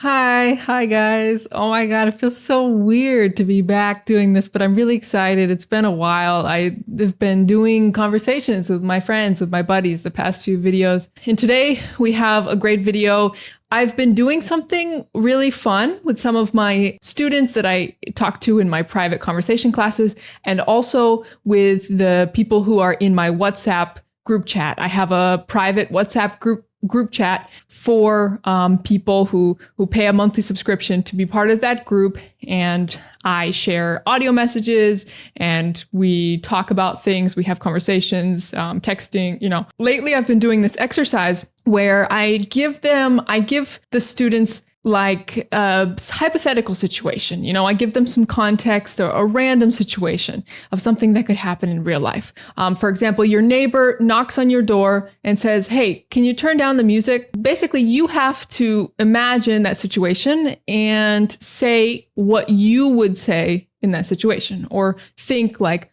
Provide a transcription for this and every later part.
Hi guys. Oh my God, it feels so weird to be back doing this, but I'm really excited. It's been a while. I've been doing conversations with my friends, with my buddies, the past few videos. And today we have a great video. I've been doing something really fun with some of my students that I talk to in my private conversation classes, and also with the people who are in my WhatsApp group chat. I have a private WhatsApp group chat for people who pay a monthly subscription to be part of that group. And I share audio messages and we talk about things. We have conversations, texting, Lately I've been doing this exercise where I give the students like a hypothetical situation. I give them some context or a random situation of something that could happen in real life. For example, your neighbor knocks on your door and says, "Hey, can you turn down the music?" Basically, you have to imagine that situation and say what you would say in that situation, or think like,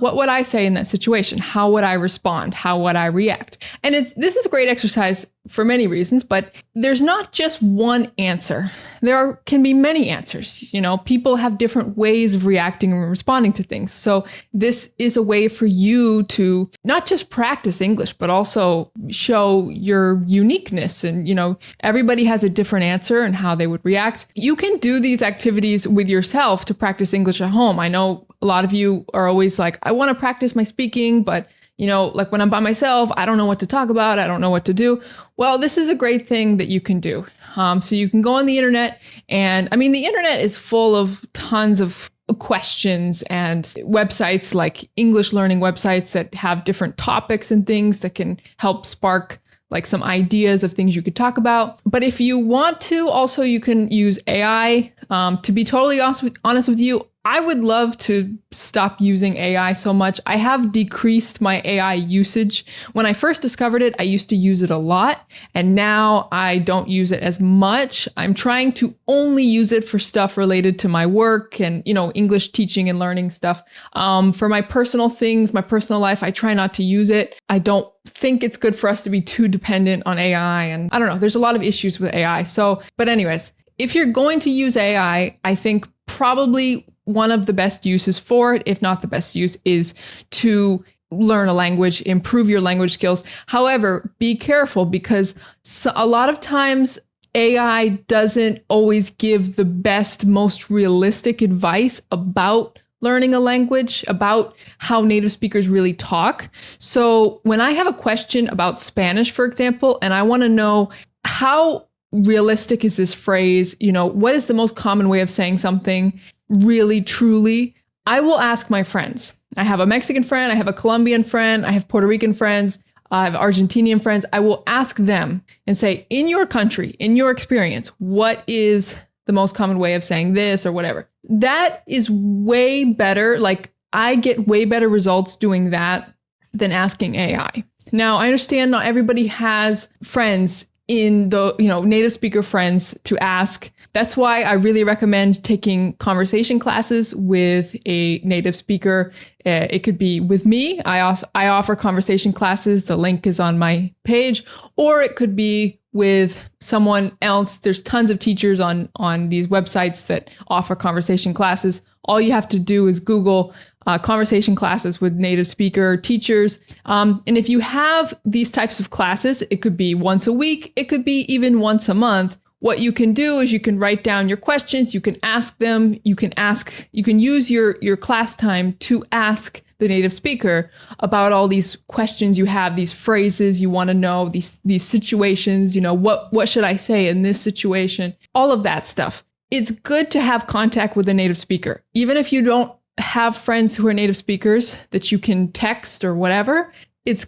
what would I say in that situation? How would I respond? How would I react? And this is a great exercise for many reasons, but there's not just one answer. There can be many answers. People have different ways of reacting and responding to things. So this is a way for you to not just practice English, but also show your uniqueness. And, everybody has a different answer and how they would react. You can do these activities with yourself to practice English at home. I know a lot of you are always like, I want to practice my speaking, but like when I'm by myself, I don't know what to talk about. I don't know what to do. Well, this is a great thing that you can do. So you can go on the internet, and the internet is full of tons of questions and websites, like English learning websites that have different topics and things that can help spark like some ideas of things you could talk about. But if you want to, also you can use AI. To be totally honest with you, I would love to stop using AI so much. I have decreased my AI usage. When I first discovered it, I used to use it a lot, and now I don't use it as much. I'm trying to only use it for stuff related to my work and, English teaching and learning stuff. For my personal things, my personal life, I try not to use it. I don't think it's good for us to be too dependent on AI. And I don't know, there's a lot of issues with AI. But anyways, if you're going to use AI, I think probably one of the best uses for it, if not the best use, is to learn a language, improve your language skills. However, be careful, because a lot of times AI doesn't always give the best, most realistic advice about learning a language, about how native speakers really talk. So when I have a question about Spanish, for example, and I want to know how realistic is this phrase, what is the most common way of saying something really, truly, I will ask my friends. I have a Mexican friend, I have a Colombian friend, I have Puerto Rican friends, I have Argentinian friends. I will ask them and say, in your country, in your experience, what is the most common way of saying this or whatever? That is way better. Like, I get way better results doing that than asking AI. Now, I understand not everybody has friends in the, native speaker friends to ask. That's why I really recommend taking conversation classes with a native speaker. It could be with me. I offer conversation classes. The link is on my page, or it could be with someone else. There's tons of teachers on these websites that offer conversation classes. All you have to do is Google conversation classes with native speaker teachers. And if you have these types of classes, it could be once a week, it could be even once a month. What you can do is you can write down your questions, you can ask them, you can use your class time to ask the native speaker about all these questions you have, these phrases you want to know, these situations, what should I say in this situation? All of that stuff. It's good to have contact with a native speaker. Even if you don't have friends who are native speakers that you can text or whatever, it's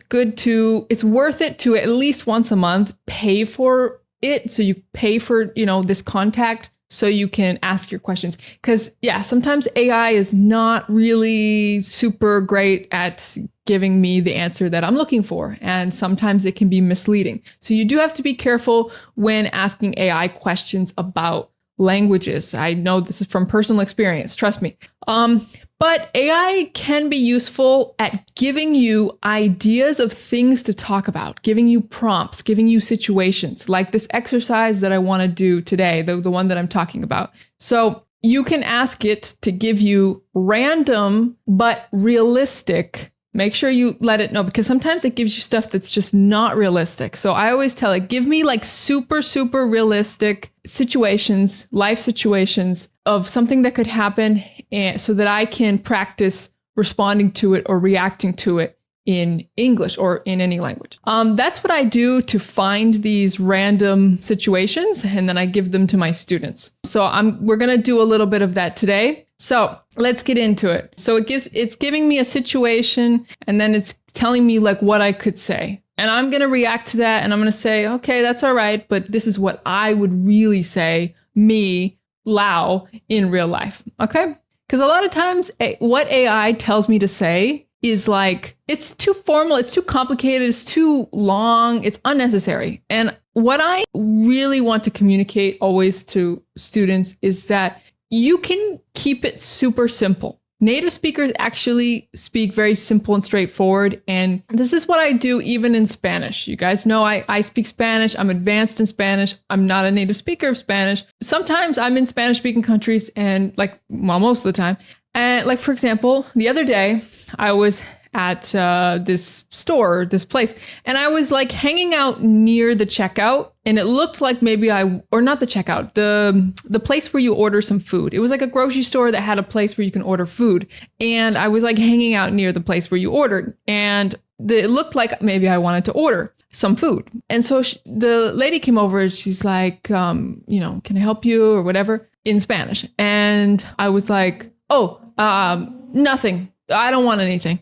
worth it to at least once a month pay for it. So you pay for, this contact so you can ask your questions. Because sometimes AI is not really super great at giving me the answer that I'm looking for. And sometimes it can be misleading. So you do have to be careful when asking AI questions about languages. I know this is from personal experience, trust me. But AI can be useful at giving you ideas of things to talk about, giving you prompts, giving you situations, like this exercise that I want to do today, the one that I'm talking about. So you can ask it to give you random but realistic. Make sure you let it know, because sometimes it gives you stuff that's just not realistic. So I always tell it, give me like super, super realistic situations, life situations of something that could happen, and so that I can practice responding to it or reacting to it in English or in any language. That's what I do to find these random situations, and then I give them to my students. So we're going to do a little bit of that today. So let's get into it. So it's giving me a situation, and then it's telling me like what I could say. And I'm going to react to that, and I'm going to say, okay, that's all right, but this is what I would really say, me, Lau, in real life. Okay? Because a lot of times what AI tells me to say is like, it's too formal, it's too complicated, it's too long, it's unnecessary. And what I really want to communicate always to students is that you can keep it super simple. Native speakers actually speak very simple and straightforward. And this is what I do even in Spanish. You guys know I speak Spanish. I'm advanced in Spanish. I'm not a native speaker of Spanish. Sometimes I'm in Spanish speaking countries, and most of the time. And like, for example, the other day I was at this store, this place, and I was like hanging out near the checkout, and it looked like maybe not the checkout, the place where you order some food. It was like a grocery store that had a place where you can order food. And I was like hanging out near the place where you ordered, and it looked like maybe I wanted to order some food. And so the lady came over, and she's like, can I help you or whatever in Spanish. And I was like, nothing. I don't want anything.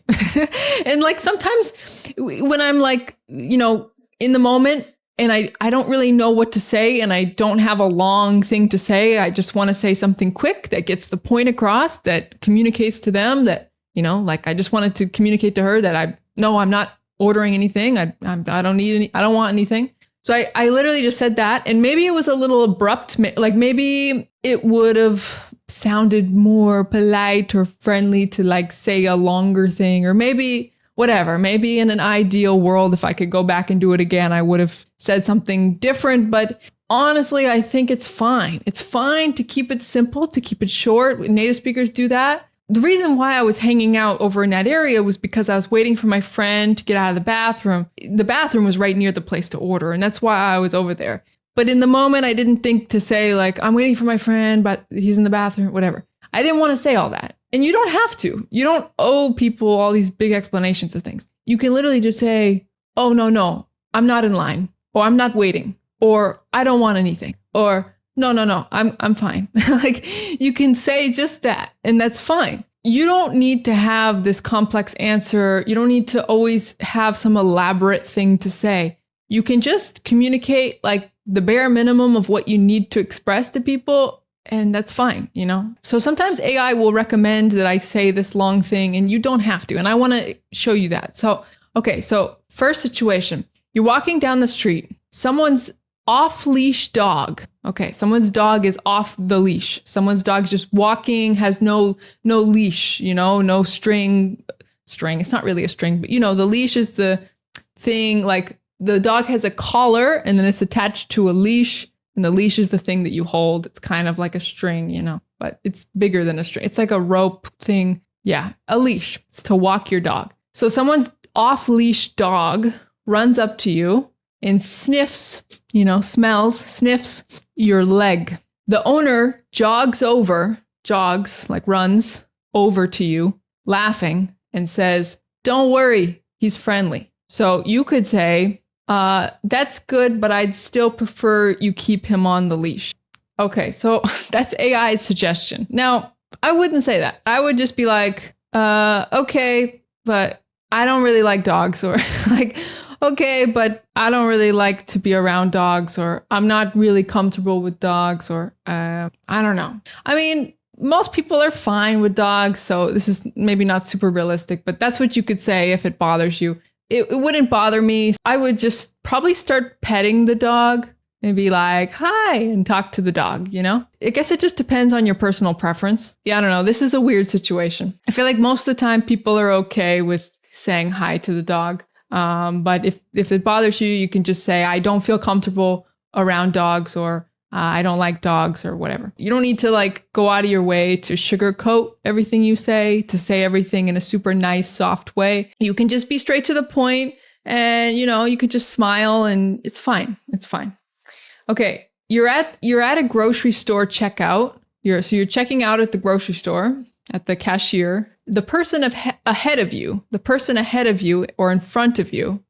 And like sometimes when I'm like, in the moment and I don't really know what to say, and I don't have a long thing to say, I just want to say something quick that gets the point across, that communicates to them that, like I just wanted to communicate to her that I'm not ordering anything. I don't want anything. So I literally just said that, and maybe it was a little abrupt, like maybe it would have sounded more polite or friendly to like say a longer thing, or maybe whatever. Maybe in an ideal world, if I could go back and do it again, I would have said something different. But honestly, I think it's fine. It's fine to keep it simple, to keep it short. Native speakers do that. The reason why I was hanging out over in that area was because I was waiting for my friend to get out of the bathroom. The bathroom was right near the place to order, and that's why I was over there. But in the moment, I didn't think to say like, I'm waiting for my friend, but he's in the bathroom, whatever. I didn't want to say all that. And you don't have to. You don't owe people all these big explanations of things. You can literally just say, oh, no, I'm not in line, or I'm not waiting, or I don't want anything, or no, I'm fine. Like you can say just that, and that's fine. You don't need to have this complex answer. You don't need to always have some elaborate thing to say. You can just communicate like the bare minimum of what you need to express to people, and that's fine, So sometimes AI will recommend that I say this long thing, and you don't have to. And I want to show you that. So first situation, you're walking down the street, someone's off-leash dog. Okay, someone's dog is off the leash. Someone's dog's just walking, has no leash, no string. It's not really a string, but the leash is the thing, like the dog has a collar and then it's attached to a leash, and the leash is the thing that you hold. It's kind of like a string, but it's bigger than a string. It's like a rope thing. Yeah, a leash. It's to walk your dog. So someone's off-leash dog runs up to you and sniffs, sniffs your leg. The owner jogs, runs over to you, laughing, and says, don't worry, he's friendly. So you could say, that's good, but I'd still prefer you keep him on the leash. Okay, so that's AI's suggestion. Now, I wouldn't say that. I would just be like, okay, but I don't really like dogs, or like, okay, but I don't really like to be around dogs, or I'm not really comfortable with dogs, or I don't know. I mean, most people are fine with dogs, so this is maybe not super realistic, but that's what you could say if it bothers you. It wouldn't bother me. I would just probably start petting the dog. Maybe like, hi, and talk to the dog, you know? I guess it just depends on your personal preference. Yeah, I don't know. This is a weird situation. I feel like most of the time people are okay with saying hi to the dog. But if it bothers you, you can just say, I don't feel comfortable around dogs, or I don't like dogs, or whatever. You don't need to like go out of your way to sugarcoat everything you say, to say everything in a super nice, soft way. You can just be straight to the point, and you know, you could just smile and it's fine. It's fine. Okay. You're at a grocery store checkout. You're checking out at the grocery store at the cashier. The person ahead of you or in front of you,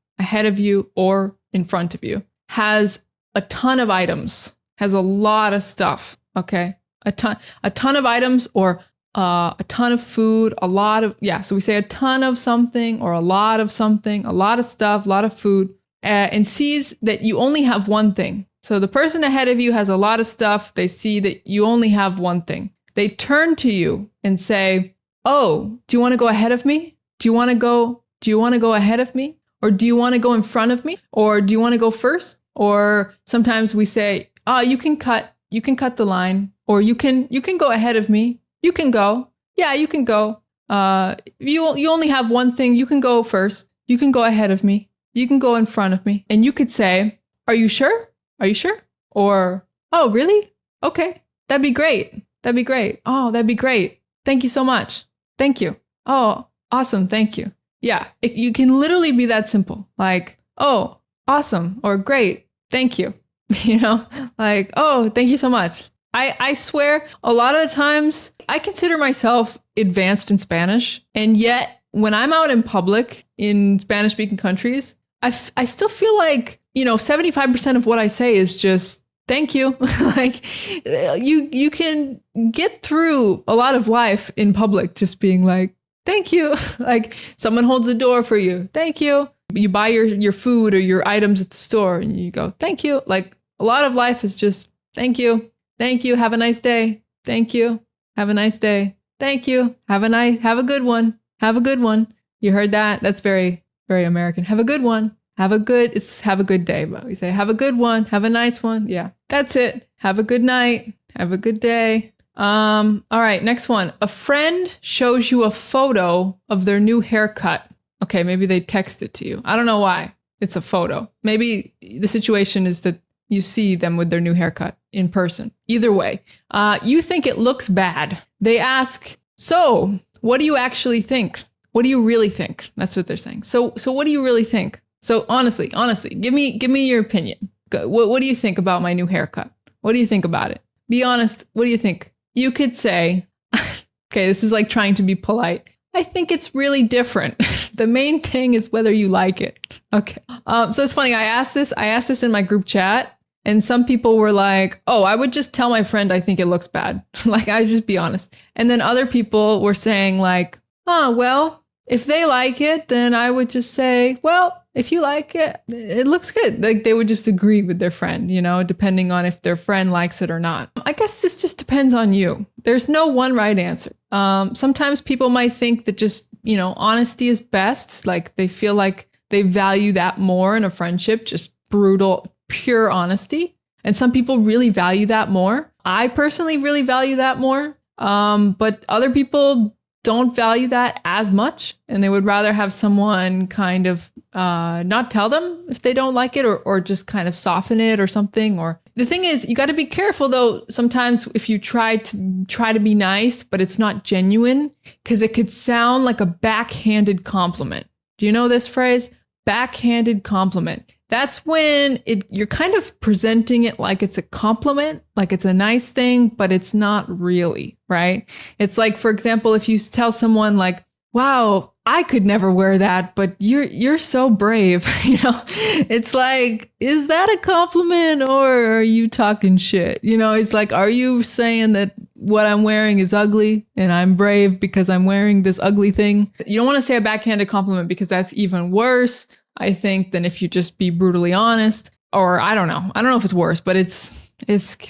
has a ton of items, has a lot of stuff. Okay. A ton of items, or a ton of food, so we say a ton of something or a lot of something, a lot of stuff, a lot of food, and sees that you only have one thing. So the person ahead of you has a lot of stuff. They see that you only have one thing. They turn to you and say, oh, do you want to go ahead of me? Do you want to go ahead of me? Or do you want to go in front of me? Or do you want to go first? Or sometimes we say, oh, you can cut the line, or you can go ahead of me. You can go. Yeah, you can go. You only have one thing. You can go first. You can go ahead of me. You can go in front of me. And you could say, are you sure? Are you sure? Or, oh, really? Okay. That'd be great. That'd be great. Oh, that'd be great. Thank you so much. Thank you. Oh, awesome. Thank you. Yeah. You can literally be that simple. Like, oh, awesome. Or great. Thank you. You know, like, oh, thank you so much. I swear a lot of the times I consider myself advanced in Spanish. And yet when I'm out in public in Spanish speaking countries, I still feel like, you know, 75% of what I say is just thank you. Like you can get through a lot of life in public just being like, thank you. Like someone holds the door for you. Thank you. You buy your food or your items at the store and you go, thank you. Like a lot of life is just thank you. Thank you. Have a nice day. Thank you. Have a nice day. Thank you. Have a good one. Have a good one. You heard that? That's very, very American. Have a good one. Have a good day. But we say, have a good one. Have a nice one. Yeah, that's it. Have a good night. Have a good day. All right. Next one. A friend shows you a photo of their new haircut. Okay. Maybe they text it to you. I don't know why. It's a photo. Maybe the situation is that you see them with their new haircut in person. Either way, you think it looks bad. They ask, so what do you actually think? What do you really think? That's what they're saying. So what do you really think? So honestly, give me your opinion. What do you think about my new haircut? What do you think about it? Be honest. What do you think? You could say, okay, this is like trying to be polite. I think it's really different. The main thing is whether you like it. Okay. So it's funny. I asked this in my group chat, and some people were like, oh, I would just tell my friend I think it looks bad. Like, I just be honest. And then other people were saying like, oh, well, if they like it, then I would just say, well, if you like it, it looks good. Like they would just agree with their friend, you know, depending on if their friend likes it or not. I guess this just depends on you. There's no one right answer. Sometimes people might think that just, you know, honesty is best. Like they feel like they value that more in a friendship, just brutal, pure honesty. And some people really value that more. I personally really value that more. But other people don't value that as much, and they would rather have someone kind of not tell them if they don't like it, or just kind of soften it or something. Or the thing is, you got to be careful though. Sometimes if you try to be nice, but it's not genuine, because it could sound like a backhanded compliment. Do you know this phrase? Backhanded compliment. That's when you're kind of presenting it like it's a compliment, like it's a nice thing, but it's not really, right? It's like, for example, if you tell someone like, wow, I could never wear that, but you're so brave, you know? It's like, is that a compliment or are you talking shit? You know, it's like, are you saying that what I'm wearing is ugly and I'm brave because I'm wearing this ugly thing? You don't want to say a backhanded compliment because that's even worse, I think, than if you just be brutally honest. Or I don't know. I don't know if it's worse, but it's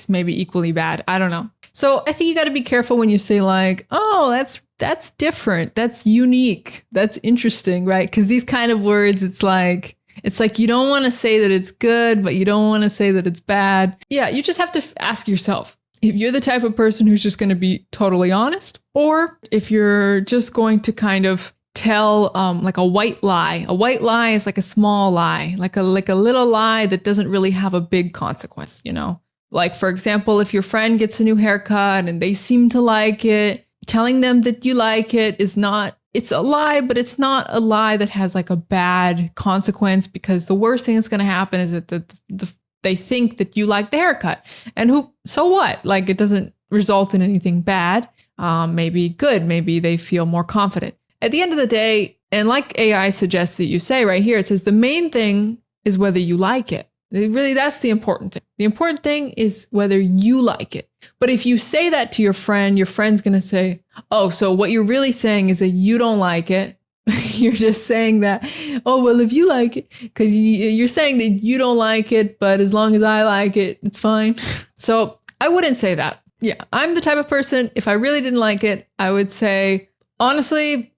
maybe equally bad. I don't know. So I think you got to be careful when you say like, oh, that's different. That's unique. That's interesting, right? Because these kind of words, it's like, It's like you don't want to say that it's good, but you don't want to say that it's bad. Yeah, you just have to ask yourself if you're the type of person who's just going to be totally honest, or if you're just going to kind of tell like a white lie. A white lie is like a small lie, like a little lie that doesn't really have a big consequence, you know? Like, for example, if your friend gets a new haircut and they seem to like it, telling them that you like it is not, it's a lie, but it's not a lie that has like a bad consequence, because the worst thing that's going to happen is that they think that you like the haircut. And so what? Like, it doesn't result in anything bad. Maybe good. Maybe they feel more confident. At the end of the day, and like AI suggests that you say right here, it says the main thing is whether you like it. Really, that's the important thing. The important thing is whether you like it. But if you say that to your friend's going to say, oh, so what you're really saying is that you don't like it. You're just saying that, oh, well, if you like it, because you're saying that you don't like it, but as long as I like it, it's fine. So I wouldn't say that. Yeah, I'm the type of person, if I really didn't like it, I would say, honestly,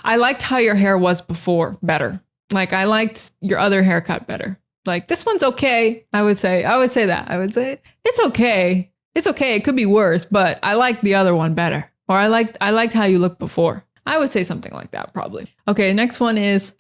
I liked how your hair was before better. Like, I liked your other haircut better. Like, this one's okay. I would say that. I would say it's okay. It's okay. It could be worse, but I like the other one better. Or I liked how you looked before. I would say something like that, probably. Okay, next one is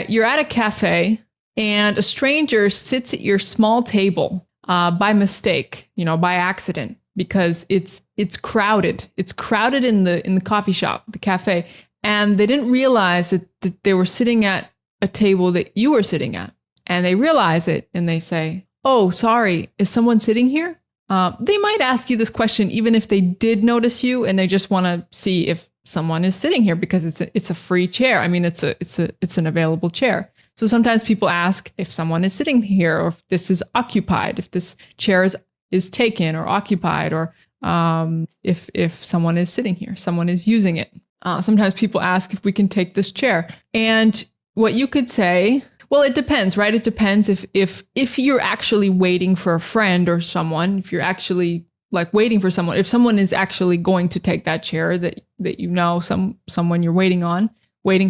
you're at a cafe and a stranger sits at your small table by mistake, by accident, because it's crowded. It's crowded in the coffee shop, the cafe, and they didn't realize that they were sitting at a table that you were sitting at. And they realize it and they say, oh, sorry, is someone sitting here? They might ask you this question even if they did notice you and they just want to see if someone is sitting here, because it's a free chair. I mean, it's an available chair. So sometimes people ask if someone is sitting here, or if this is occupied, if this chair is taken or occupied, or if someone is sitting here, someone is using it. Sometimes people ask if we can take this chair. And what you could say, well, it depends, right? It depends if you're actually waiting for a friend or someone, if you're actually like waiting for someone, if someone is actually going to take that chair that someone you're waiting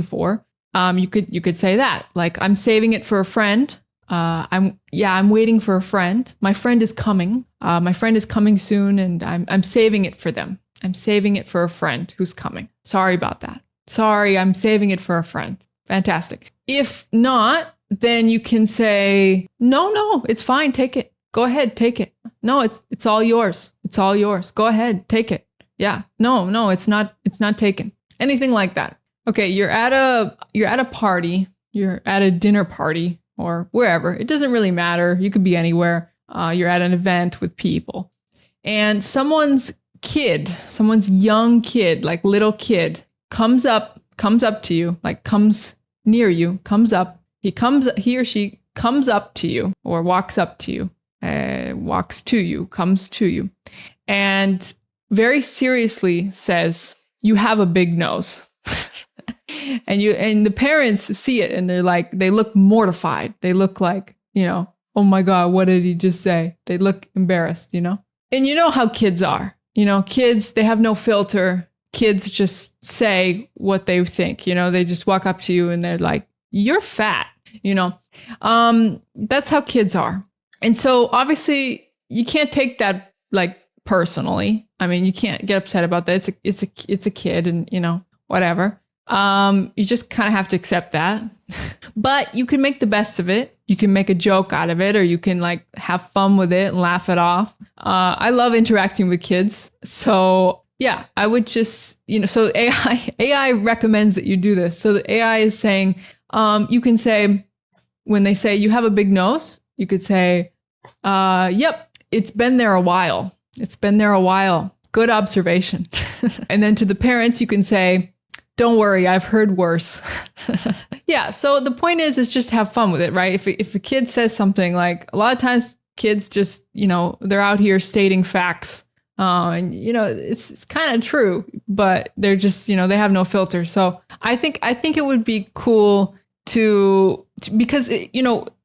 for, you could say that, like, I'm saving it for a friend. I'm waiting for a friend. My friend is coming. My friend is coming soon, and I'm saving it for them. I'm saving it for a friend who's coming. Sorry about that. Sorry, I'm saving it for a friend. Fantastic. If not, then you can say, no, it's fine. Take it. Go ahead. Take it. No, it's all yours. It's all yours. Go ahead. Take it. Yeah. No, it's not taken. Anything like that. Okay. You're at a party. You're at a dinner party or wherever. It doesn't really matter. You could be anywhere. You're at an event with people, and someone's young kid, like little kid, comes up to you, like comes near you, comes up. He or she comes up to you, or walks up to you, comes to you, and very seriously says, you have a big nose. and the parents see it, and they look mortified. They look like, oh my God, what did he just say? They look embarrassed, And you know how kids are. Kids, they have no filter. Kids just say what they think, they just walk up to you and they're like, you're fat, that's how kids are. And so obviously you can't take that like personally. I mean, you can't get upset about that. It's a kid, and whatever. You just kind of have to accept that, but you can make the best of it. You can make a joke out of it, or you can like have fun with it and laugh it off. I love interacting with kids. So yeah, I would just, so AI recommends that you do this. So the AI is saying, you can say, when they say you have a big nose, you could say, yep, it's been there a while. It's been there a while. Good observation. And then to the parents, you can say, don't worry, I've heard worse. Yeah. So the point is just have fun with it, right? If a kid says something, like, a lot of times kids just, they're out here stating facts. And it's kind of true, but they're just, they have no filter. So I think it would be cool because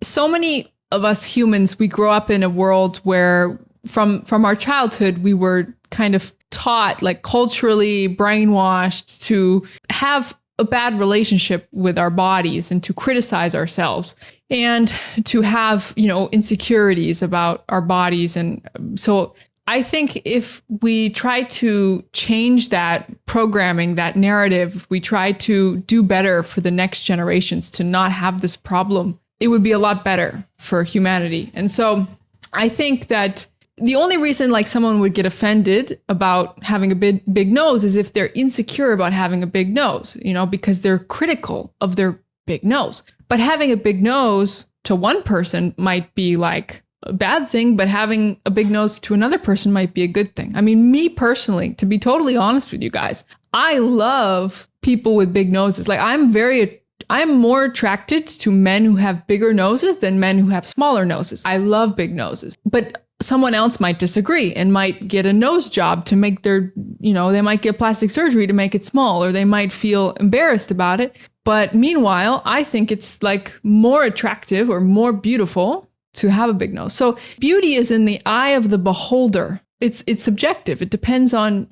so many of us humans, we grow up in a world where from our childhood, we were kind of taught, like culturally brainwashed, to have a bad relationship with our bodies and to criticize ourselves and to have, insecurities about our bodies. And so I think if we try to change that programming, that narrative, we try to do better for the next generations to not have this problem, it would be a lot better for humanity. And so I think that the only reason like someone would get offended about having a big nose is if they're insecure about having a big nose, because they're critical of their big nose. But having a big nose to one person might be like a bad thing, but having a big nose to another person might be a good thing. I mean, me personally, to be totally honest with you guys, I love people with big noses. Like I'm more attracted to men who have bigger noses than men who have smaller noses. I love big noses, but someone else might disagree and might get a nose job to make their, they might get plastic surgery to make it small, or they might feel embarrassed about it. But meanwhile, I think it's like more attractive or more beautiful to have a big nose. So beauty is in the eye of the beholder. It's subjective. It depends on,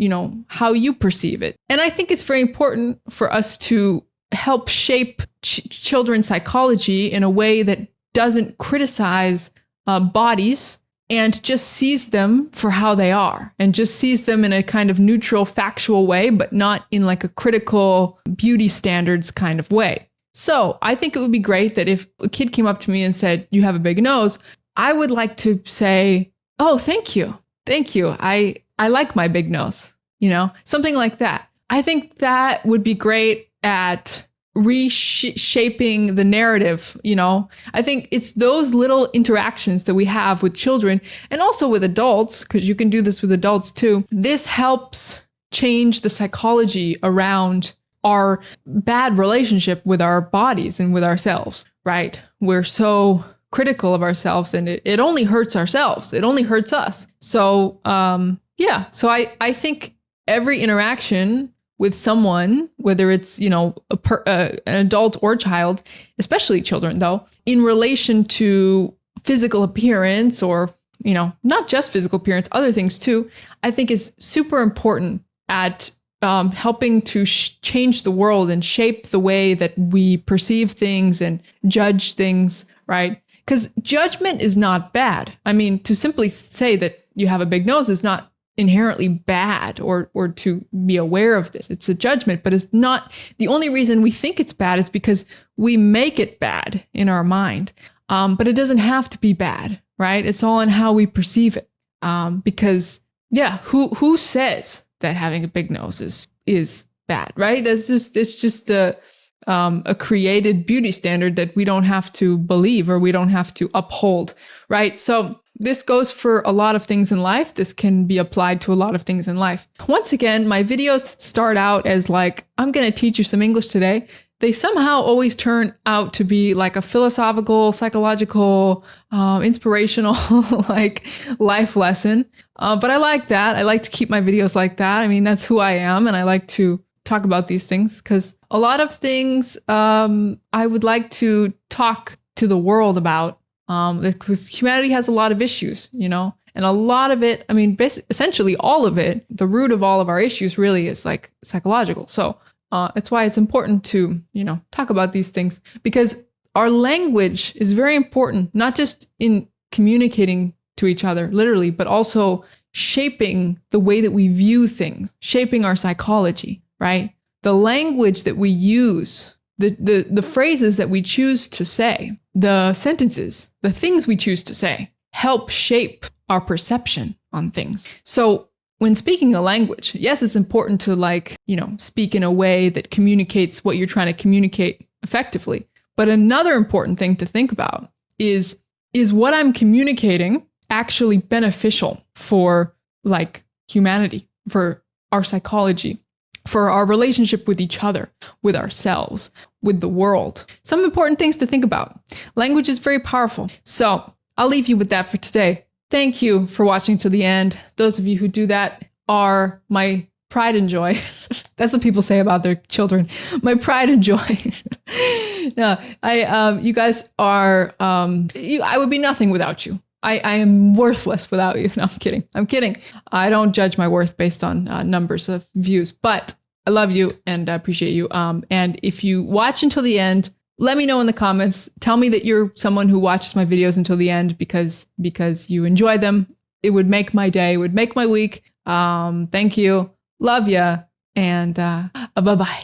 how you perceive it. And I think it's very important for us to help shape children's psychology in a way that doesn't criticize bodies and just sees them for how they are and just sees them in a kind of neutral, factual way, but not in like a critical beauty standards kind of way. So I think it would be great that if a kid came up to me and said, "You have a big nose," I would like to say, "Oh, thank you. Thank you. I like my big nose," something like that. I think that would be great at reshaping the narrative. I think it's those little interactions that we have with children and also with adults, because you can do this with adults too. This helps change the psychology around our bad relationship with our bodies and with ourselves, right? We're so critical of ourselves and it only hurts ourselves. It only hurts us. So, So I think every interaction with someone, whether it's, an adult or child, especially children though, in relation to physical appearance or, not just physical appearance, other things too, I think is super important at helping to change the world and shape the way that we perceive things and judge things, right? Because judgment is not bad. I mean, to simply say that you have a big nose is not inherently bad or to be aware of this. It's a judgment, but it's not. The only reason we think it's bad is because we make it bad in our mind. But it doesn't have to be bad, right? It's all in how we perceive it. Because who says that having a big nose is bad, right? It's just a created beauty standard that we don't have to believe or we don't have to uphold, right? So this goes for a lot of things in life. This can be applied to a lot of things in life. Once again, my videos start out as like, I'm going to teach you some English today. They somehow always turn out to be like a philosophical, psychological, inspirational, like life lesson. But I like that. I like to keep my videos like that. I mean, that's who I am. And I like to talk about these things because a lot of things I would like to talk to the world about. Because humanity has a lot of issues, and a lot of it, I mean, essentially all of it, the root of all of our issues really is like psychological. So it's why it's important to, talk about these things because our language is very important, not just in communicating to each other, literally, but also shaping the way that we view things, shaping our psychology, right? The language that we use, the phrases that we choose to say, the sentences, the things we choose to say help shape our perception on things. So when speaking a language, yes, it's important to speak in a way that communicates what you're trying to communicate effectively. But another important thing to think about is what I'm communicating actually beneficial for humanity, for our psychology, for our relationship with each other, with ourselves, with the world. Some important things to think about. Language is very powerful. So I'll leave you with that for today. Thank you for watching to the end. Those of you who do that are my pride and joy. That's what people say about their children. My pride and joy. No, you guys are, I would be nothing without you. I am worthless without you. No, I'm kidding. I don't judge my worth based on numbers of views, but I love you and I appreciate you. And if you watch until the end, let me know in the comments. Tell me that you're someone who watches my videos until the end because you enjoy them. It would make my day, it would make my week. Thank you. Love ya. And bye-bye.